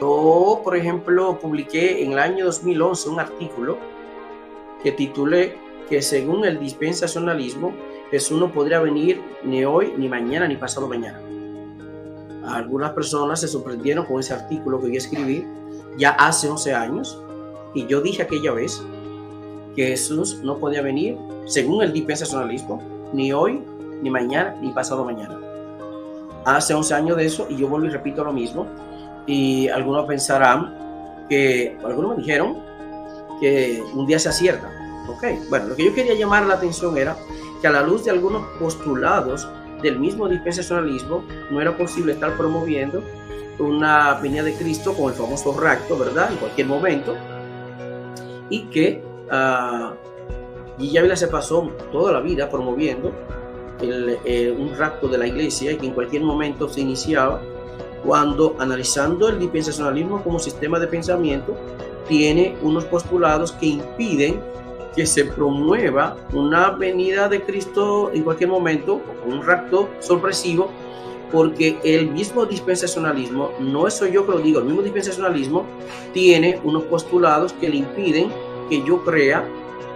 Yo, por ejemplo, publiqué en el año 2011 un artículo que titulé que según el dispensacionalismo, Jesús no podría venir ni hoy, ni mañana, ni pasado mañana. Algunas personas se sorprendieron con ese artículo que yo escribí ya hace 11 años, y yo dije aquella vez que Jesús no podía venir, según el dispensacionalismo, ni hoy, ni mañana, ni pasado mañana. Hace 11 años de eso, y yo vuelvo y repito lo mismo, y algunos pensarán que, algunos me dijeron que un día se acierta. Ok, bueno, lo que yo quería llamar la atención era que a la luz de algunos postulados del mismo dispensacionalismo, no era posible estar promoviendo una venida de Cristo con el famoso rapto, ¿verdad? En cualquier momento, y que G.J. Ávila se pasó toda la vida promoviendo un rapto de la iglesia, y que en cualquier momento se iniciaba, cuando, analizando el dispensacionalismo como sistema de pensamiento, tiene unos postulados que impiden que se promueva una venida de Cristo en cualquier momento, un rapto sorpresivo, porque el mismo dispensacionalismo, no eso yo que lo digo, el mismo dispensacionalismo tiene unos postulados que le impiden que yo crea,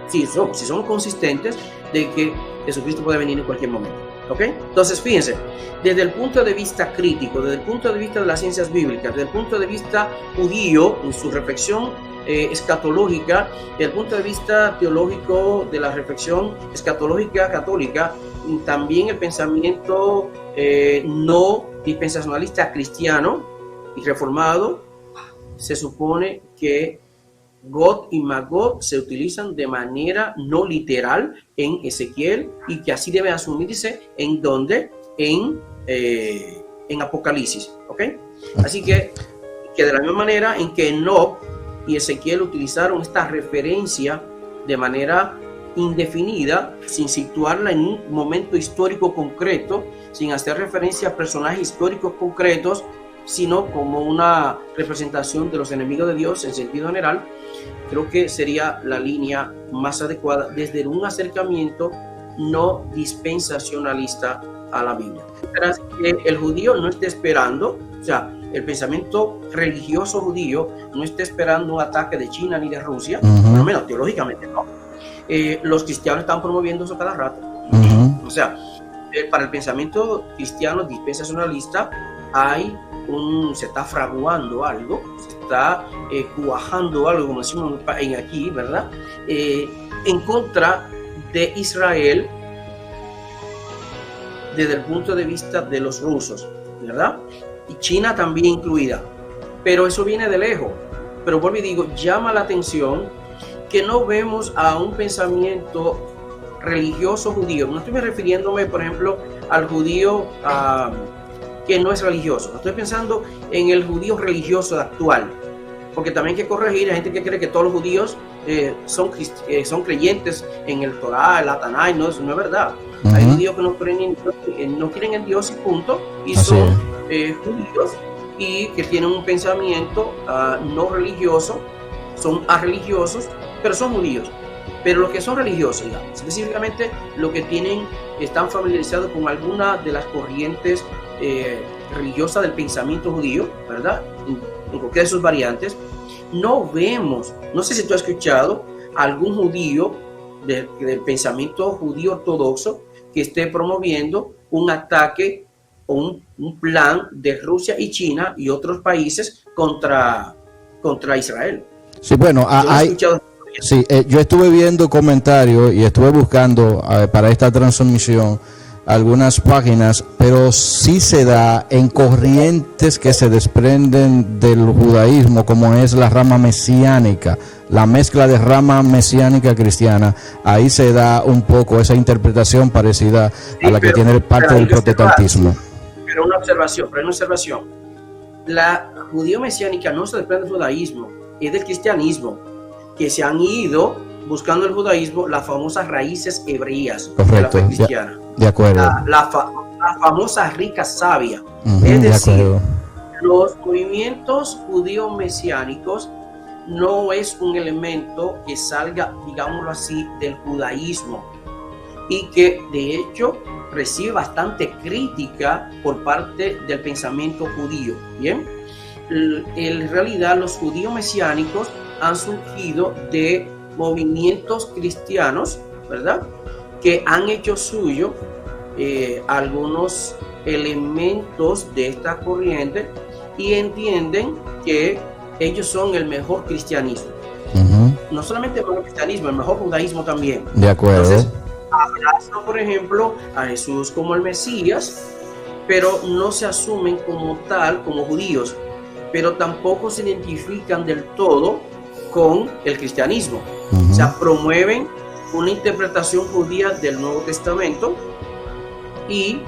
si somos consistentes, de que Jesucristo puede venir en cualquier momento. ¿Ok? Entonces, fíjense, desde el punto de vista crítico, desde el punto de vista de las ciencias bíblicas, desde el punto de vista judío, en su reflexión escatológica, desde el punto de vista teológico de la reflexión escatológica católica, también el pensamiento no dispensacionalista cristiano y reformado, se supone que God y Magog se utilizan de manera no literal en Ezequiel, y que así debe asumirse en donde en Apocalipsis, ¿ok? Así que de la misma manera en que Enoc y Ezequiel utilizaron esta referencia de manera indefinida, sin situarla en un momento histórico concreto, sin hacer referencia a personajes históricos concretos, sino como una representación de los enemigos de Dios en sentido general, creo que sería la línea más adecuada desde un acercamiento no dispensacionalista a la Biblia. Que el judío no esté esperando, o sea, el pensamiento religioso judío no esté esperando un ataque de China ni de Rusia, por lo menos teológicamente no. Los cristianos están promoviendo eso cada rato. O sea, para el pensamiento cristiano dispensacionalista se está fraguando algo, se está cuajando algo, como decimos en aquí, ¿verdad? En contra de Israel desde el punto de vista de los rusos, ¿verdad? Y China también incluida. Pero eso viene de lejos. Pero vuelvo y digo, llama la atención que no vemos a un pensamiento religioso judío. No estoy refiriéndome, por ejemplo, al judío que no es religioso. No estoy pensando en el judío religioso actual, porque también hay que corregir a gente que cree que todos los judíos son creyentes en el Torá, el Tanaj. No, eso no es verdad. Hay judíos que no creen en Dios y punto, y son judíos y que tienen un pensamiento no religioso, son arreligiosos, pero son judíos. Pero los que son religiosos, digamos, específicamente los que están familiarizados con alguna de las corrientes religiosas del pensamiento judío, ¿verdad? En cualquiera de sus variantes, no vemos, no sé si tú has escuchado algún judío del pensamiento judío ortodoxo que esté promoviendo un ataque o un plan de Rusia y China y otros países contra Israel. Sí, bueno, yo estuve viendo comentarios y estuve buscando para esta transmisión algunas páginas, pero sí se da en corrientes que se desprenden del judaísmo, como es la rama mesiánica, la mezcla de rama mesiánica cristiana. Ahí se da un poco esa interpretación parecida a la que tiene parte del protestantismo. Pero una observación. La judío mesiánica no se desprende del judaísmo, es del cristianismo, que se han ido buscando el judaísmo las famosas raíces hebreas. Correcto, de la fe cristiana. De acuerdo. La famosa rica savia. Es decir, los movimientos judíos mesiánicos no es un elemento que salga, digámoslo así, del judaísmo, y que de hecho recibe bastante crítica por parte del pensamiento judío. Bien, en realidad los judíos mesiánicos han surgido de movimientos cristianos, ¿verdad?, que han hecho suyo algunos elementos de esta corriente y entienden que ellos son el mejor cristianismo. No solamente el mejor cristianismo, el mejor judaísmo también. De acuerdo. Entonces, abrazan, por ejemplo, a Jesús como el Mesías, pero no se asumen como tal, como judíos, pero tampoco se identifican del todo con el cristianismo. O sea, promueven una interpretación judía del Nuevo Testamento y,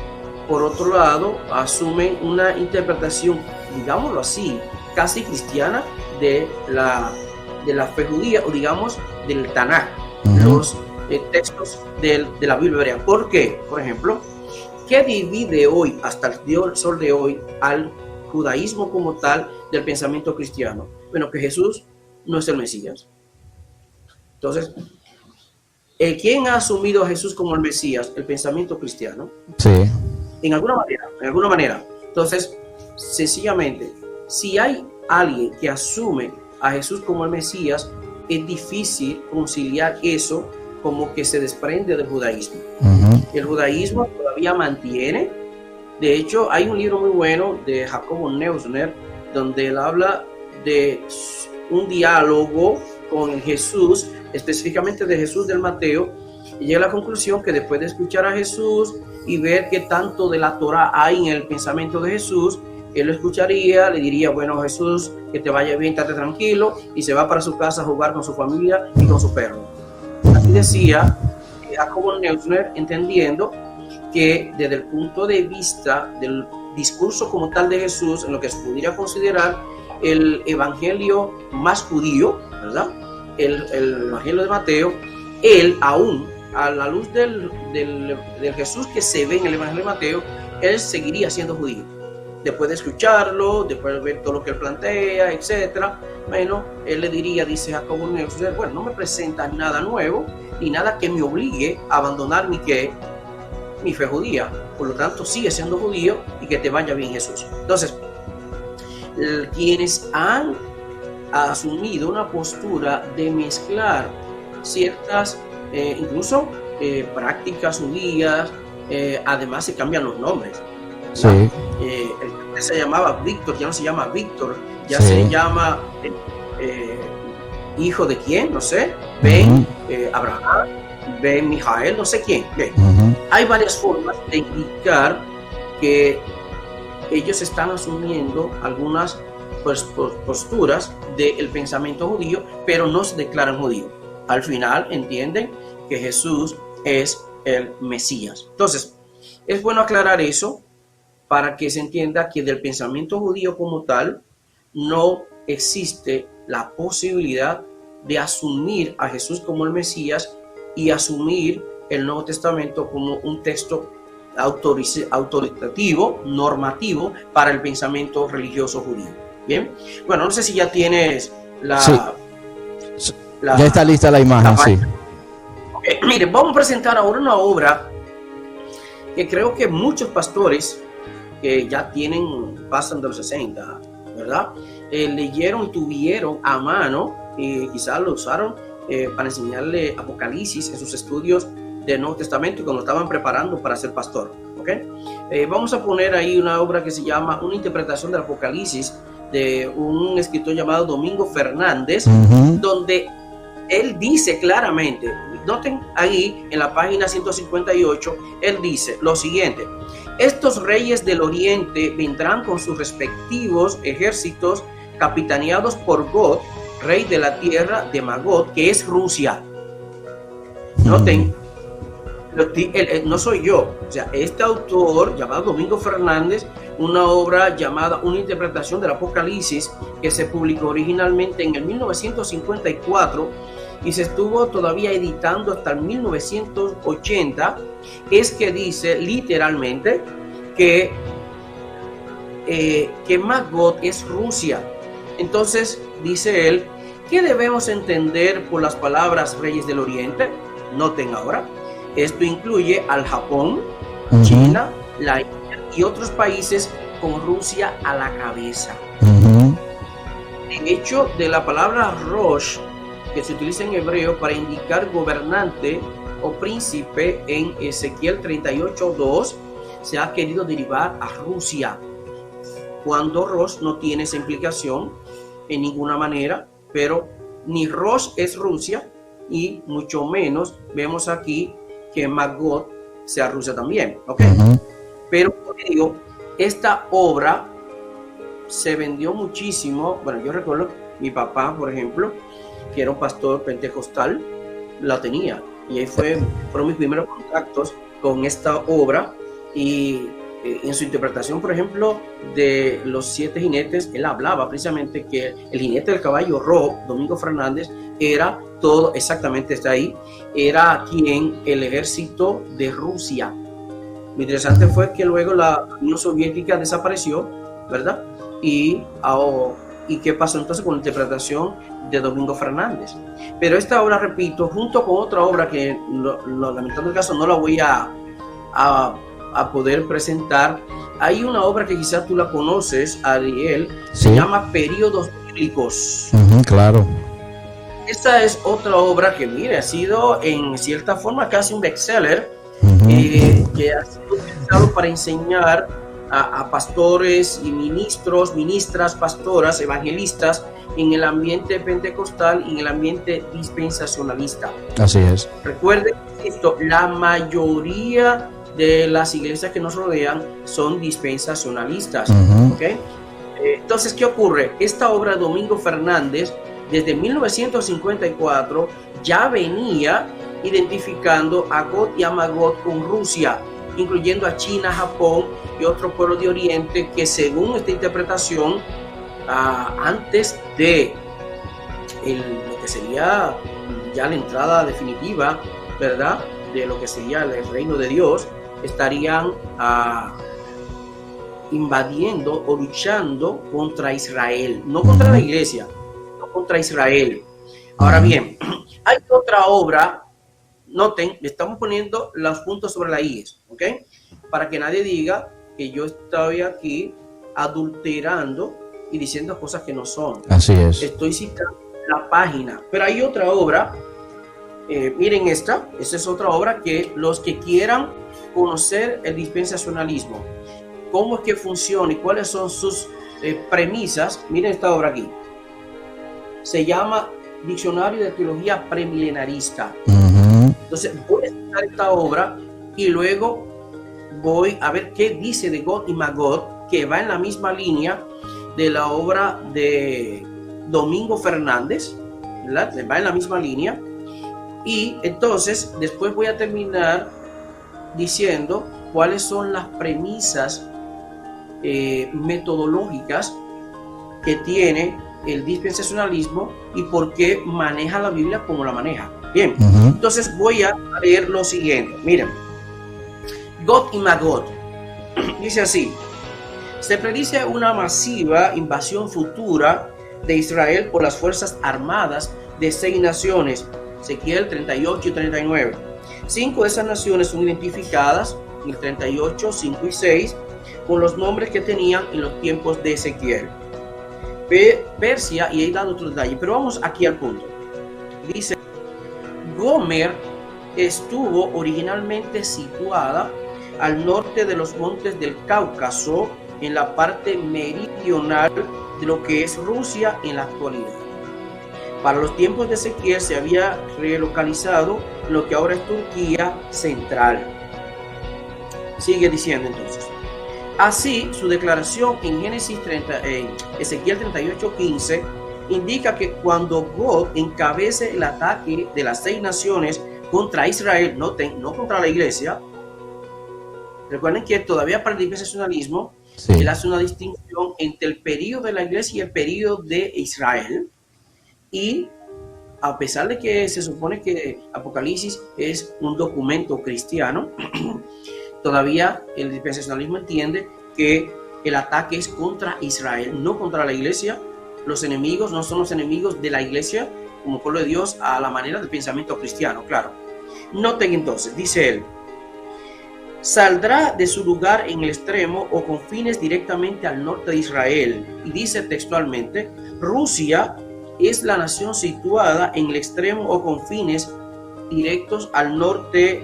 por otro lado, asumen una interpretación, digámoslo así, casi cristiana de la fe judía, o digamos, del Tanaj, los textos de la Biblia hebrea. ¿Por qué? Por ejemplo, ¿qué divide hoy, hasta el sol de hoy, al judaísmo como tal del pensamiento cristiano? Bueno, que Jesús no es el Mesías. Entonces, ¿quién ha asumido a Jesús como el Mesías? El pensamiento cristiano. Sí. En alguna manera. Entonces, sencillamente, si hay alguien que asume a Jesús como el Mesías, es difícil conciliar eso como que se desprende del judaísmo. El judaísmo todavía mantiene. De hecho, hay un libro muy bueno de Jacobo Neusner donde él habla de un diálogo con Jesús, específicamente de Jesús del Mateo, y llega a la conclusión que después de escuchar a Jesús y ver qué tanto de la Torá hay en el pensamiento de Jesús, él lo escucharía, le diría: bueno, Jesús, que te vaya bien, estate tranquilo, y se va para su casa a jugar con su familia y con su perro. Así decía Jacobo Neusner, entendiendo que desde el punto de vista del discurso como tal de Jesús, en lo que se pudiera considerar el evangelio más judío, ¿verdad?, el evangelio de Mateo, él aún, a la luz del Jesús que se ve en el evangelio de Mateo, él seguiría siendo judío. Después de escucharlo, después de ver todo lo que él plantea, etcétera, bueno, él le diría, dice Jacobo Neusner, bueno, no me presentas nada nuevo, ni nada que me obligue a abandonar mi fe judía. Por lo tanto, sigue siendo judío y que te vaya bien, Jesús. Entonces, quienes han asumido una postura de mezclar ciertas, incluso prácticas judías, además se cambian los nombres. Sí. El que se llamaba Víctor ya no se llama Víctor, ya sí. Se llama hijo de quién, no sé, Ben Abraham, Ben Mijael, no sé quién. Hay varias formas de indicar que ellos están asumiendo algunas posturas del pensamiento judío, pero no se declaran judíos. Al final entienden que Jesús es el Mesías. Entonces, es bueno aclarar eso para que se entienda que del pensamiento judío como tal no existe la posibilidad de asumir a Jesús como el Mesías y asumir el Nuevo Testamento como un texto autoritativo, normativo para el pensamiento religioso judío. Bien, bueno, no sé si ya tienes ya está lista la imagen, sí. Okay. Mire, vamos a presentar ahora una obra que creo que muchos pastores que ya pasan de los 60, ¿verdad?, leyeron y tuvieron a mano, y quizás lo usaron para enseñarle Apocalipsis en sus estudios del Nuevo Testamento cuando estaban preparando para ser pastor. ¿Okay? Vamos a poner ahí una obra que se llama Una interpretación del Apocalipsis, de un escritor llamado Domingo Fernández, donde él dice claramente, noten ahí en la página 158, él dice lo siguiente: estos reyes del oriente vendrán con sus respectivos ejércitos capitaneados por Gog, rey de la tierra de Magog, que es Rusia. Noten, no soy yo, o sea, este autor llamado Domingo Fernández, una obra llamada Una interpretación del Apocalipsis, que se publicó originalmente en el 1954 y se estuvo todavía editando hasta el 1980, es que dice literalmente que Magog es Rusia. Entonces, dice él, ¿qué debemos entender por las palabras reyes del oriente? Noten ahora, esto incluye al Japón, China, la India y otros países con Rusia a la cabeza. De hecho, de la palabra Rosh, que se utiliza en hebreo para indicar gobernante o príncipe en Ezequiel 38:2, se ha querido derivar a Rusia, cuando Rosh no tiene esa implicación en ninguna manera, pero ni Rosh es Rusia y mucho menos vemos aquí que Magog sea Rusia también, ¿ok? Pero como digo, esta obra se vendió muchísimo. Bueno, yo recuerdo mi papá, por ejemplo, que era un pastor pentecostal, la tenía, y ahí fueron mis primeros contactos con esta obra. Y en su interpretación, por ejemplo, de los 7 jinetes, él hablaba precisamente que el jinete del caballo rojo, Domingo Fernández, era todo, exactamente está ahí, era quien el ejército de Rusia. Lo interesante fue que luego la Unión Soviética desapareció, ¿verdad? ¿Y qué pasó entonces con la interpretación de Domingo Fernández? Pero esta obra, repito, junto con otra obra que lamentando el caso no la voy a poder presentar, hay una obra que quizás tú la conoces, Ariel, ¿sí? Se llama Períodos Bíblicos. Claro. Esta es otra obra que, mire, ha sido en cierta forma casi un bestseller, que ha sido utilizado para enseñar a pastores y ministras, pastoras, evangelistas en el ambiente pentecostal y en el ambiente dispensacionalista. Así es. Recuerden esto, la mayoría de las iglesias que nos rodean son dispensacionalistas. ¿Okay? Entonces, ¿qué ocurre? Esta obra de Domingo Fernández, desde 1954, ya venía identificando a Gog y a Magog con Rusia, incluyendo a China, Japón y otros pueblos de Oriente que, según esta interpretación, antes de lo que sería ya la entrada definitiva, ¿verdad?, de lo que sería el reino de Dios, estarían invadiendo o luchando contra Israel, no contra la iglesia, no contra Israel. Ahora bien, hay otra obra. Noten, le estamos poniendo los puntos sobre la I, ¿ok? Para que nadie diga que yo estoy aquí adulterando y diciendo cosas que no son. Así es. Estoy citando la página. Pero hay otra obra, miren esta es otra obra que los que quieran conocer el dispensacionalismo, cómo es que funciona y cuáles son sus premisas, miren esta obra aquí. Se llama Diccionario de Teología Premilenarista. Entonces voy a citar esta obra y luego voy a ver qué dice de Gog y Magog, que va en la misma línea de la obra de Domingo Fernández, ¿verdad? Va en la misma línea. Y entonces después voy a terminar diciendo cuáles son las premisas metodológicas que tiene el dispensacionalismo y por qué maneja la Biblia como la maneja. Bien, entonces voy a leer lo siguiente. Miren, Gog y Magog dice así: se predice una masiva invasión futura de Israel por las fuerzas armadas de 6 naciones, Ezequiel 38 y 39. 5 de esas naciones son identificadas en el 38, 5 y 6 con los nombres que tenían en los tiempos de Ezequiel. Persia, y ahí dan otro detalle, pero vamos aquí al punto. Dice: Gomer estuvo originalmente situada al norte de los montes del Cáucaso, en la parte meridional de lo que es Rusia en la actualidad. Para los tiempos de Ezequiel se había relocalizado lo que ahora es Turquía central. Sigue diciendo entonces: así, su declaración en Ezequiel 38:15 indica que cuando Gog encabece el ataque de las 6 naciones contra Israel, noten, no contra la iglesia. Recuerden que todavía para el dispensacionalismo, él hace una distinción entre el periodo de la iglesia y el periodo de Israel. Y a pesar de que se supone que Apocalipsis es un documento cristiano, todavía el dispensacionalismo entiende que el ataque es contra Israel, no contra la iglesia. Los enemigos no son los enemigos de la iglesia como pueblo de Dios a la manera del pensamiento cristiano, claro. Noten entonces, dice él: saldrá de su lugar en el extremo o con fines directamente al norte de Israel. Y dice textualmente, Rusia es la nación situada en el extremo o con fines directos al norte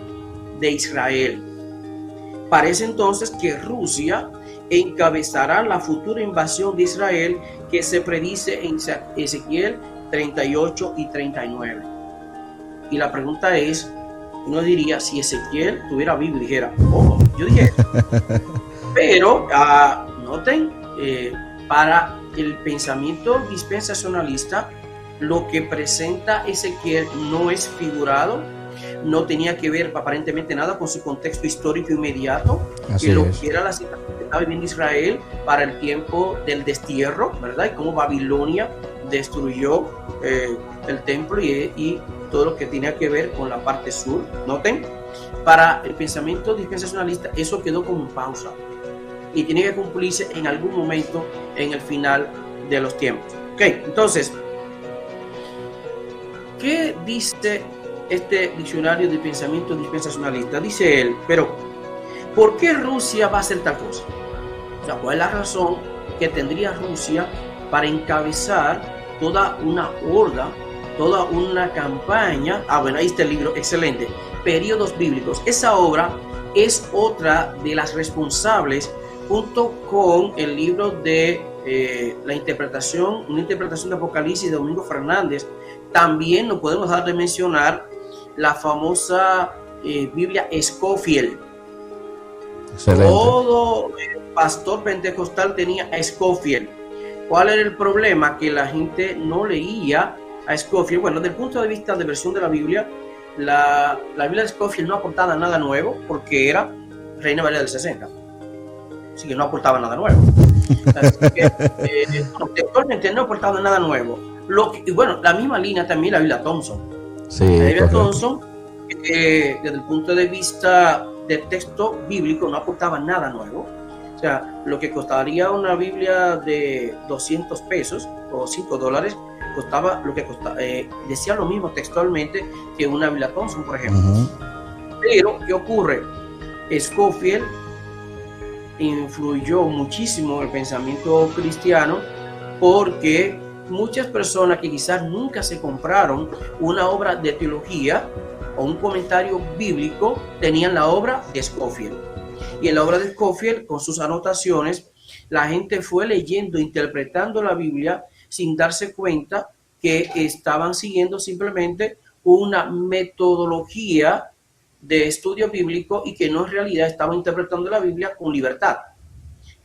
de Israel. Parece entonces que Rusia encabezará la futura invasión de Israel que se predice en Ezequiel 38 y 39. Y la pregunta es, uno diría, si Ezequiel tuviera vivo y dijera, oh, yo dije eso. Pero noten, para el pensamiento dispensacionalista, lo que presenta Ezequiel no es figurado, no tenía que ver aparentemente nada con su contexto histórico inmediato, que era la situación que estaba viviendo Israel para el tiempo del destierro, ¿verdad? Y cómo Babilonia destruyó el templo y todo lo que tenía que ver con la parte sur. Noten, para el pensamiento dispensacionalista eso quedó como en pausa y tiene que cumplirse en algún momento en el final de los tiempos. Ok, entonces, ¿qué dice este diccionario de pensamiento dispensacionalista? Dice él, pero ¿por qué Rusia va a hacer tal cosa? O sea, ¿cuál es la razón que tendría Rusia para encabezar toda una horda, toda una campaña? Bueno, ahí está el libro, excelente, Períodos Bíblicos. Esa obra es otra de las responsables, junto con el libro de una interpretación de Apocalipsis de Domingo Fernández. También no podemos dejar de mencionar la famosa Biblia Scofield. Excelente. Todo pastor pentecostal tenía a Scofield. ¿Cuál era el problema? Que la gente no leía a Scofield. Bueno, desde el punto de vista de versión de la Biblia, la Biblia de Scofield no aportaba nada nuevo porque era Reina Valera del 60. Así que no aportaba nada nuevo. Así que actualmente no aportaba nada nuevo. Bueno, la misma línea también la Biblia Thompson. Sí, la Biblia Thompson, desde el punto de vista del texto bíblico, no aportaba nada nuevo. O sea, lo que costaría una Biblia de 200 pesos o $5, costaba lo que costaba, decía lo mismo textualmente que una Biblia Thompson, por ejemplo. Pero, ¿qué ocurre? Scofield influyó muchísimo en el pensamiento cristiano porque muchas personas que quizás nunca se compraron una obra de teología o un comentario bíblico tenían la obra de Scofield. Y en la obra de Scofield, con sus anotaciones, la gente fue leyendo, interpretando la Biblia sin darse cuenta que estaban siguiendo simplemente una metodología de estudio bíblico y que no en realidad estaban interpretando la Biblia con libertad.